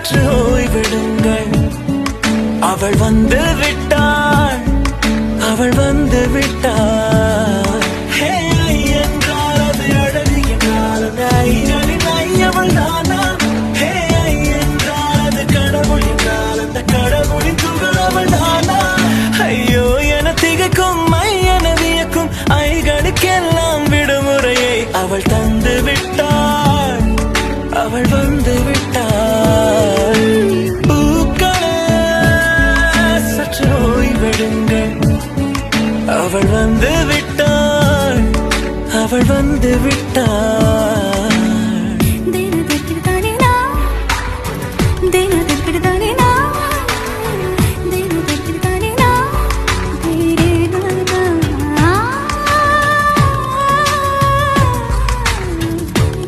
சற்று ஓய்விடுங்கள். அவள் வந்து விட்டாள், அவள் வந்து விட்டாள். ஹே என்றால் அது அழகு என்றால் அவள் தானா? ஹே என்றால் அது கடவுள் என்றால் அந்த கடவுளின் துகள் அவள் தானா? ஐயோ என திகைக்கும் என வியக்கும் ஐகளுக்கெல்லாம் விடுமுறையை அவள் தந்து விட்டாள், அவள் வந்து விட்டாள். பூக்களே சற்று ஓய்வெடுங்கள். அவள் வந்து விட்டாள், அவள் வந்து விட்டாள்.